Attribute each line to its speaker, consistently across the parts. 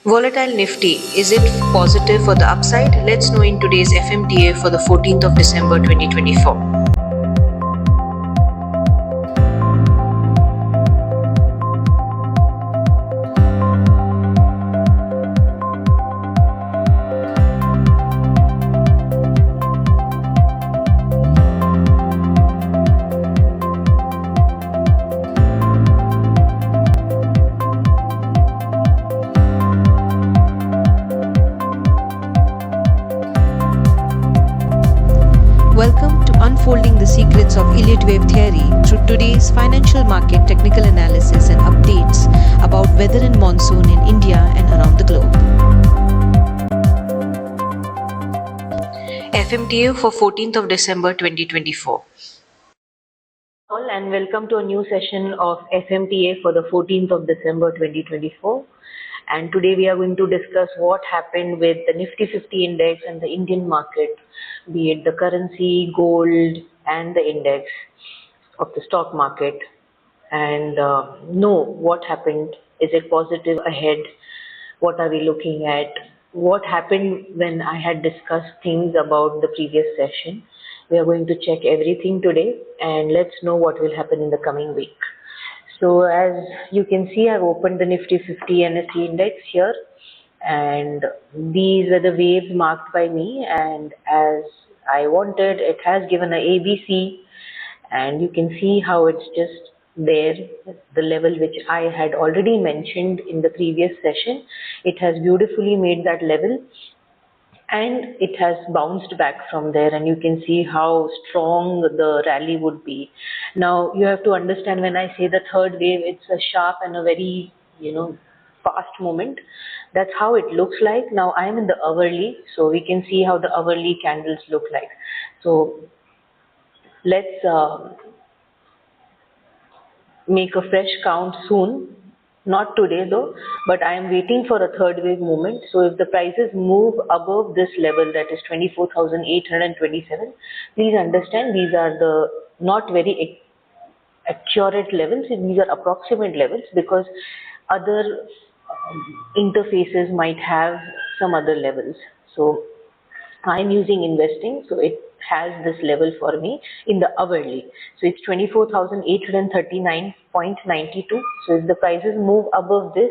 Speaker 1: Volatile Nifty, is it positive for the upside? Let's know in today's FMTA for the 14th of December 2024. Welcome to Unfolding the Secrets of Elliot Wave Theory through today's financial market technical analysis and updates about weather and monsoon in India and around the globe. FMTA for 14th of December 2024. All and welcome to a new session of FMTA for the 14th of December 2024. And today we are going to discuss what happened with the Nifty 50 index and the Indian market, be it the currency, gold, and the index of the stock market, and know what happened. Is it positive ahead? What are we looking at? What happened when I had discussed things about the previous session? We are going to check everything today, and let's know what will happen in the coming week. So as you can see, I've opened the Nifty 50 NSE index here, and these are the waves marked by me, and as I wanted, it has given a ABC, and you can see how it's just there, the level which I had already mentioned in the previous session. It has beautifully made that level, and it has bounced back from there, and you can see how strong the rally would be. Now you have to understand, when I say the third wave, it's a sharp and a very fast movement. That's how it looks like. Now I am in the hourly, so we can see how the hourly candles look like. So let's make a fresh count soon. Not today though, but I am waiting for a third wave movement. So if the prices move above this level, that is 24,827, please understand these are the not very accurate levels. These are approximate levels because other interfaces might have some other levels. So I'm using investing, so it has this level for me in the hourly. So it's 24,839.92. So if the prices move above this,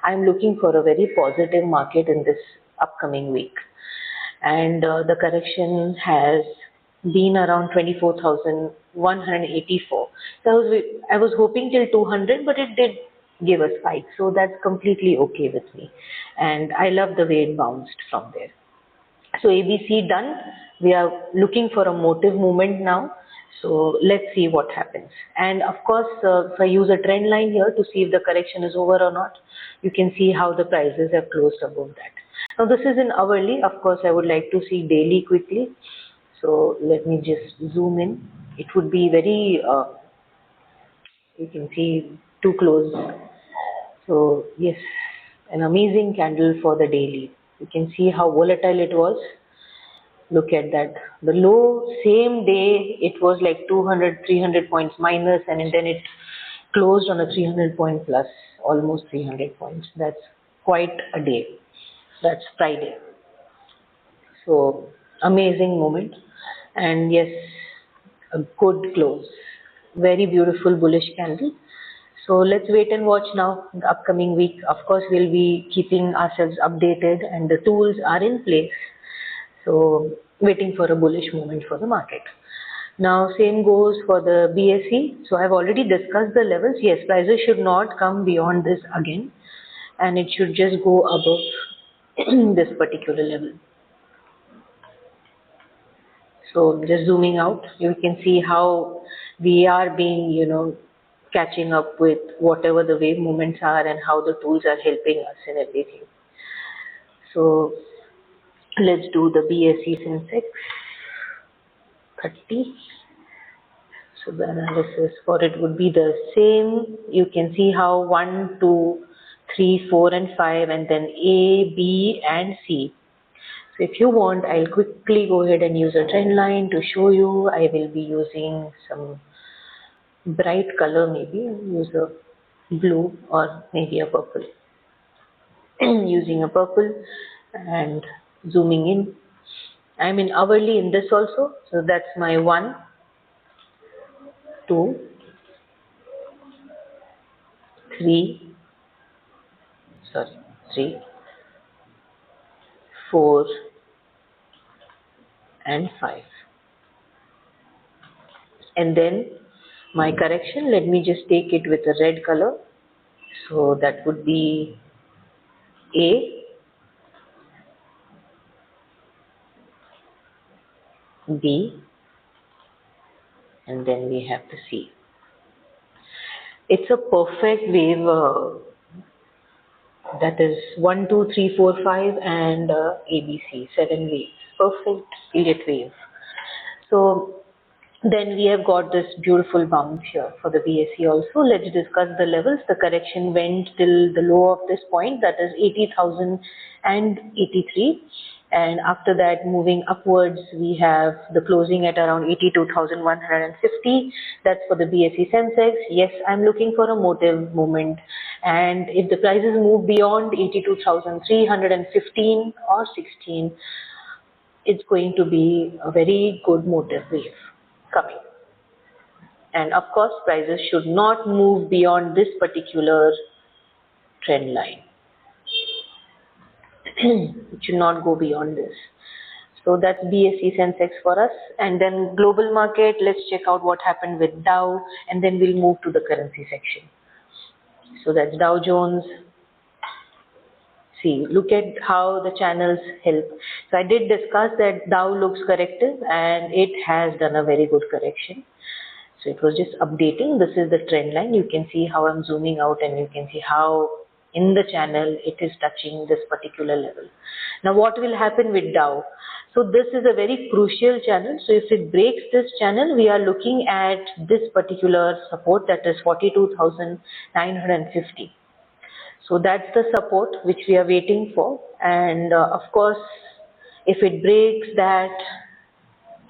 Speaker 1: I'm looking for a very positive market in this upcoming week. And the correction has been around 24,184. So I was hoping till 200, but it did give a spike. So that's completely okay with me. And I love the way it bounced from there. So ABC done. We are looking for a motive movement now. So let's see what happens. And of course, if I use a trend line here to see if the correction is over or not, you can see how the prices have closed above that. Now this is in hourly. Of course, I would like to see daily quickly. So let me just zoom in. It would be very, you can see too close. So yes, an amazing candle for the daily. You can see how volatile it was. Look at that. The low, same day, it was like 200, 300 points minus, and then it closed on a 300 point plus, almost 300 points. That's quite a day. That's Friday. So amazing moment. And yes, a good close. Very beautiful bullish candle. So let's wait and watch now the upcoming week. Of course, we'll be keeping ourselves updated, and the tools are in place. So waiting for a bullish movement for the market. Now same goes for the BSE. So I've already discussed the levels. Yes, prices should not come beyond this again, and it should just go above this particular level. So just zooming out, you can see how we are being, catching up with whatever the wave movements are and how the tools are helping us in everything. So let's do the Bse Sensex 30. So the analysis for it would be the same. You can see how 1, 2, 3, 4 and 5, and then A, B and C. So if you want, I'll quickly go ahead and use a trend line to show you. I will be using some bright color, maybe use a blue or maybe a purple. using a purple and zooming in. I'm in hourly in this also, so that's my 1, 2, 3, 4 and 5. And then my correction, let me just take it with a red color. So that would be A, B, and then we have the C. It's a perfect wave, that is 1, 2, 3, 4, 5 and ABC, 7 waves. Perfect Elliot wave. So then we have got this beautiful bounce here for the BSE also. Let's discuss the levels. The correction went till the low of this point, that is 80,083. And after that, moving upwards, we have the closing at around 82,150. That's for the Bse Sensex. Yes, I'm looking for a motive movement. And if the prices move beyond 82,315 or 16, it's going to be a very good motive wave coming. And of course, prices should not move beyond this particular trend line. It should not go beyond this. So that's Bse Sensex for us. And then global market, let's check out what happened with Dow, and then we'll move to the currency section. So that's Dow Jones. See, look at how the channels help. So I did discuss that Dow looks corrective, and it has done a very good correction. So it was just updating. This is the trend line. You can see how I'm zooming out, and you can see how in the channel it is touching this particular level. Now what will happen with Dow? So this is a very crucial channel. So if it breaks this channel, we are looking at this particular support, that is 42,950. So that's the support which we are waiting for. And of course, if it breaks that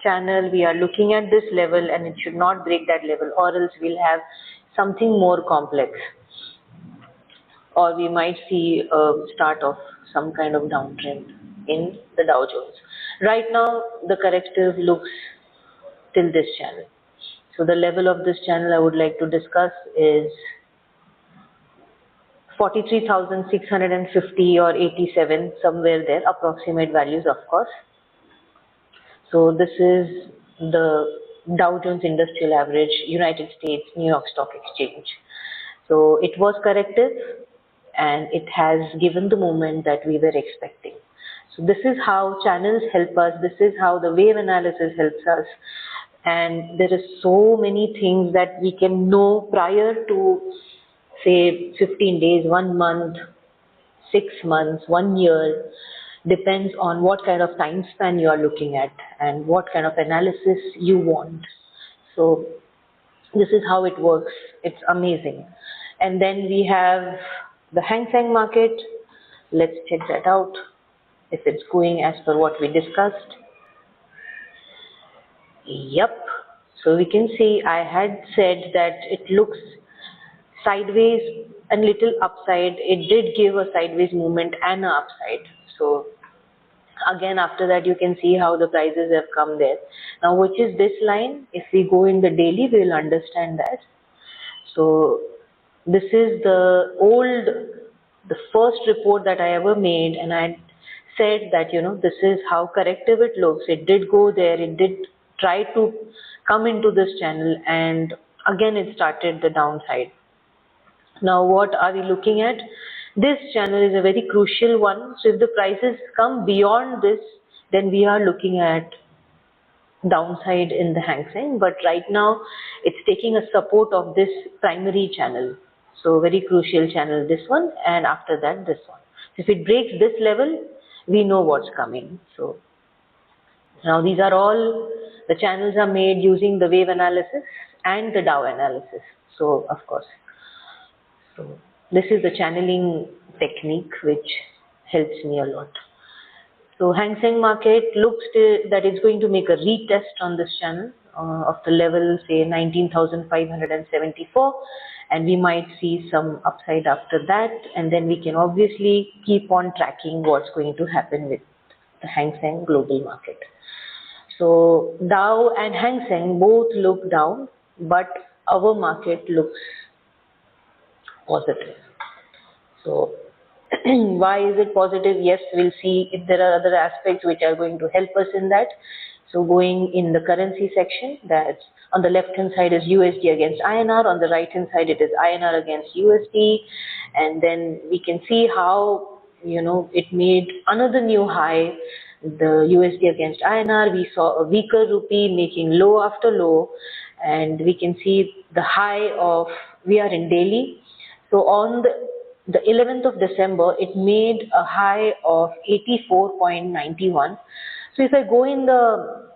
Speaker 1: channel, we are looking at this level, and it should not break that level, or else we'll have something more complex, or we might see a start of some kind of downtrend in the Dow Jones. Right now, the corrective looks till this channel. So the level of this channel I would like to discuss is 43,650 or 87, somewhere there, approximate values of course. So this is the Dow Jones Industrial Average, United States, New York Stock Exchange. So it was corrective, and it has given the movement that we were expecting. So this is how channels help us. This is how the wave analysis helps us. And there is so many things that we can know prior to, say, 15 days, 1 month, 6 months, 1 year. Depends on what kind of time span you are looking at and what kind of analysis you want. So this is how it works. It's amazing. And then we have the Hangsang market. Let's check that out, if it's going as per what we discussed. Yep. So we can see I had said that it looks sideways and little upside. It did give a sideways movement and an upside. So again, after that, you can see how the prices have come there. Now, which is this line? If we go in the daily, we will understand that. So this is the first report that I ever made, and I said that, this is how corrective it looks. It did go there. It did try to come into this channel, and again, it started the downside. Now, what are we looking at? This channel is a very crucial one. So if the prices come beyond this, then we are looking at downside in the Hangsang. But right now, it's taking a support of this primary channel. So very crucial channel, this one, and after that, this one. If it breaks this level, we know what's coming. So now these are all, the channels are made using the wave analysis and the Dow analysis. So of course. So this is the channeling technique which helps me a lot. So Hang Seng market looks that it's going to make a retest on this channel of the level, say 19,574, and we might see some upside after that, and then we can obviously keep on tracking what's going to happen with the Hang Seng global market. So Dow and Hang Seng both look down, but our market looks positive. So why is it positive? Yes, we'll see if there are other aspects which are going to help us in that. So going in the currency section, that's on the left hand side is USD against INR, on the right hand side it is INR against USD, and then we can see how, you know, it made another new high, the USD against INR. We saw a weaker rupee making low after low, and we can see the high of, we are in daily. So on the 11th of December, it made a high of 84.91. So if I go in the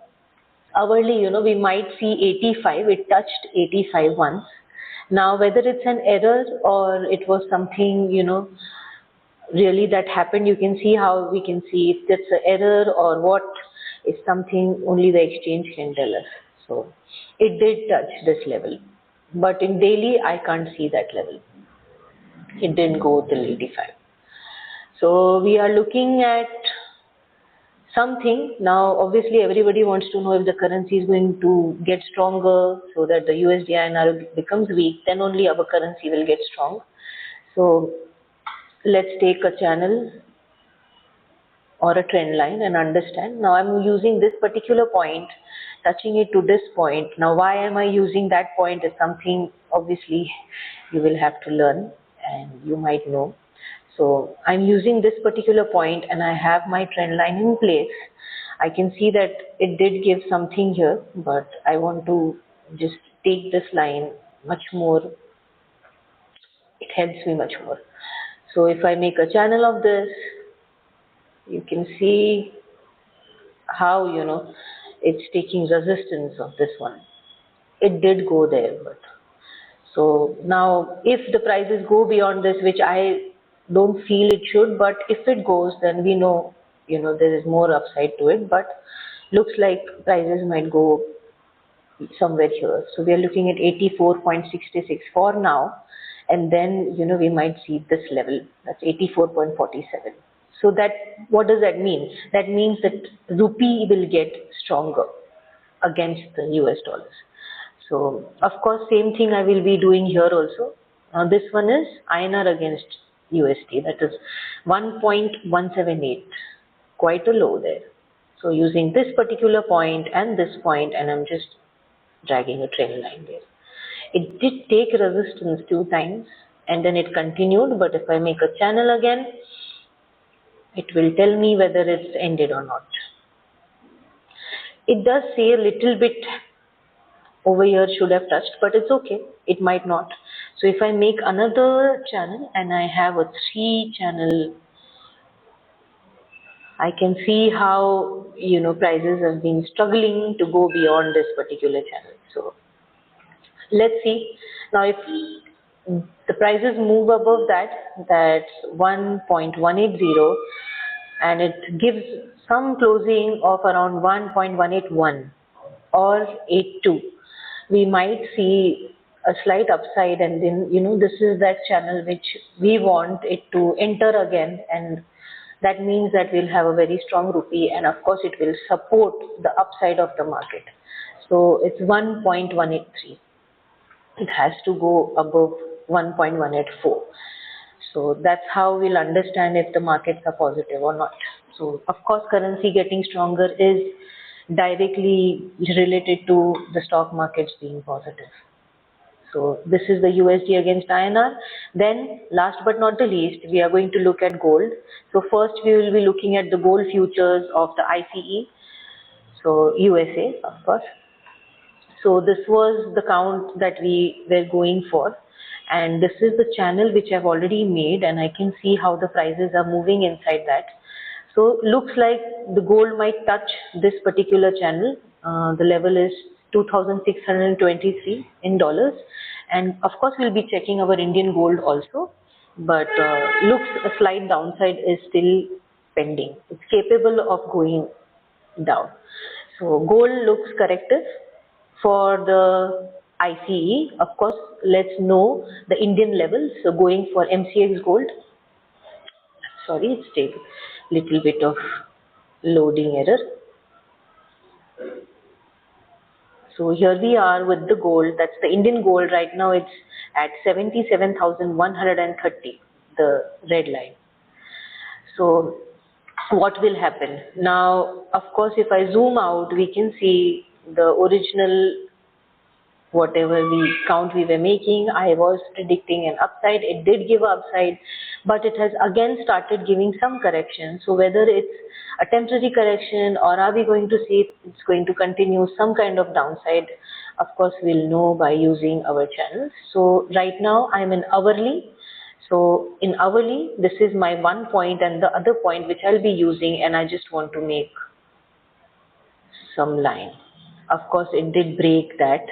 Speaker 1: hourly, you know, we might see 85. It touched 85 once. Now, whether it's an error or it was something, you know, really that happened, you can see how we can see if it's an error or what is something only the exchange can tell us. So it did touch this level, but in daily, I can't see that level. It didn't go till 85. So we are looking at something. Now, obviously, everybody wants to know if the currency is going to get stronger so that the USD INR becomes weak, then only our currency will get strong. So let's take a channel or a trend line and understand. Now I'm using this particular point, touching it to this point. Now why am I using that point is something obviously you will have to learn and you might know. So I'm using this particular point and I have my trend line in place. I can see that it did give something here, but I want to just take this line much more. It helps me much more. So if I make a channel of this, you can see how, you know, it's taking resistance of this one. It did go there, but so now if the prices go beyond this, which I don't feel it should, but if it goes, then we know, you know, there is more upside to it, but looks like prices might go somewhere here. So we are looking at 84.66 for now, and then, you know, we might see this level, that's 84.47. So that, what does that mean? That means that rupee will get stronger against the US dollars. So of course, same thing I will be doing here also. Now this one is INR against USD, that is 1.178, quite a low there. So using this particular point and this point, and I'm just dragging a trend line there. It did take resistance 2 times and then it continued, but if I make a channel again, it will tell me whether it's ended or not. It does say a little bit over here should have touched, but it's okay, it might not. So if I make another channel and I have a 3 channel, I can see how, you know, prices have been struggling to go beyond this particular channel. So let's see. Now if the prices move above that, that's 1.180, and it gives some closing of around 1.181 or 82. We might see a slight upside, and then, you know, this is that channel which we want it to enter again, and that means that we'll have a very strong rupee, and of course it will support the upside of the market. So it's 1.183. It has to go above 1.184. So that's how we'll understand if the markets are positive or not. So of course currency getting stronger is directly related to the stock markets being positive. So this is the USD against INR. Then last but not the least, we are going to look at gold. So first we will be looking at the gold futures of the ICE, so USA of course. So this was the count that we were going for, and this is the channel which I've already made, and I can see how the prices are moving inside that. So looks like the gold might touch this particular channel. The level is 2,623 in dollars, and of course we'll be checking our Indian gold also, but looks a slight downside is still pending. It's capable of going down. So gold looks corrective. For the ICE. Of course, let's know the Indian levels. So going for MCX gold. Sorry, it's taking little bit of loading error. So here we are with the gold. That's the Indian gold right now. It's at 77,130, the red line. So what will happen? Now, of course, if I zoom out, we can see the original whatever we were making. I was predicting an upside. It did give an upside, but it has again started giving some correction. So whether it's a temporary correction or are we going to see it's going to continue some kind of downside, of course we'll know by using our channels. So right now I'm in hourly. So in hourly, this is my 1 point and the other point which I'll be using, and I just want to make some line. Of course, it did break that.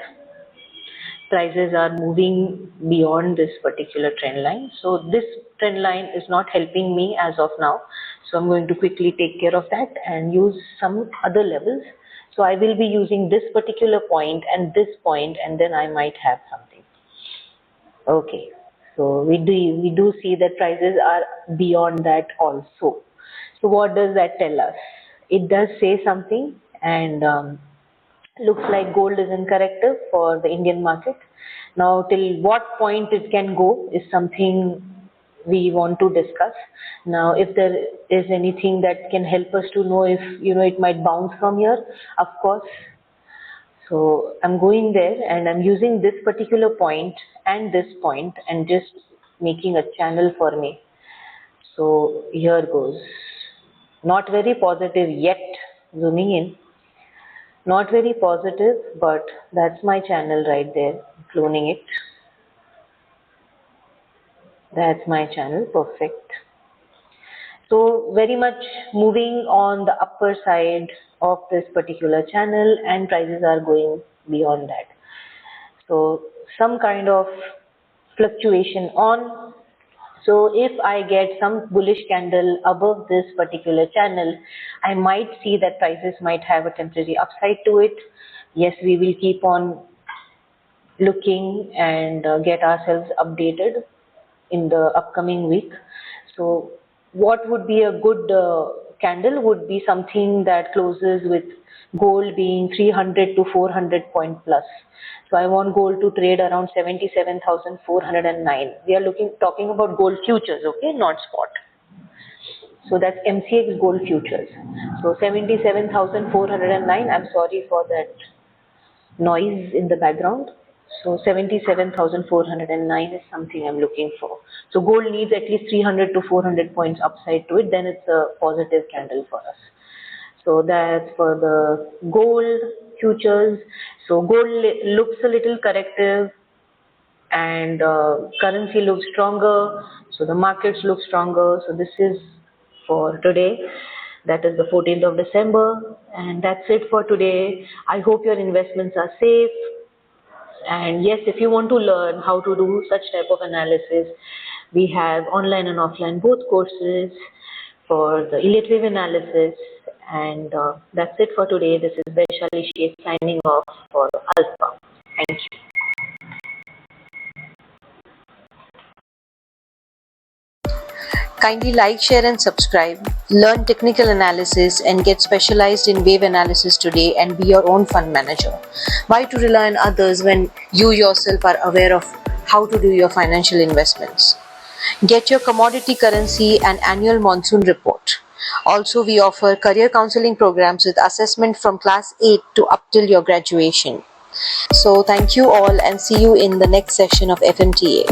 Speaker 1: Prices are moving beyond this particular trend line. So this trend line is not helping me as of now. So I'm going to quickly take care of that and use some other levels. So I will be using this particular point and this point, and then I might have something. Okay. So we do see that prices are beyond that also. So what does that tell us? It does say something, and looks like gold is in corrective for the Indian market. Now, till what point it can go is something we want to discuss. Now, if there is anything that can help us to know if, it might bounce from here, of course. So I'm going there and I'm using this particular point and this point and just making a channel for me. So here goes. Not very positive yet, zooming in. Not very positive, but that's my channel right there, cloning it. That's my channel, perfect. So very much moving on the upper side of this particular channel, and prices are going beyond that. So some kind of fluctuation on. So if I get some bullish candle above this particular channel, I might see that prices might have a temporary upside to it. Yes, we will keep on looking and get ourselves updated in the upcoming week. So what would be a good candle would be something that closes with gold being 300 to 400 point plus. So I want gold to trade around 77,409. We are talking about gold futures, okay, not spot. So that's MCX gold futures. So 77,409. I'm sorry for that noise in the background. So 77,409 is something I'm looking for. So gold needs at least 300 to 400 points upside to it, then it's a positive candle for us. So that's for the gold futures. So gold looks a little corrective and currency looks stronger. So the markets look stronger. So this is for today. That is the 14th of December. And that's it for today. I hope your investments are safe. And yes, if you want to learn how to do such type of analysis, we have online and offline both courses for the Elliot Wave analysis. And that's it for today. This is Bse signing off for Alpha. Thank you.
Speaker 2: Kindly like, share and subscribe. Learn technical analysis and get specialized in wave analysis today and be your own fund manager. Why to rely on others when you yourself are aware of how to do your financial investments? Get your commodity currency and annual monsoon report. Also, we offer career counseling programs with assessment from class 8 to up till your graduation. So thank you all and see you in the next session of FMTA.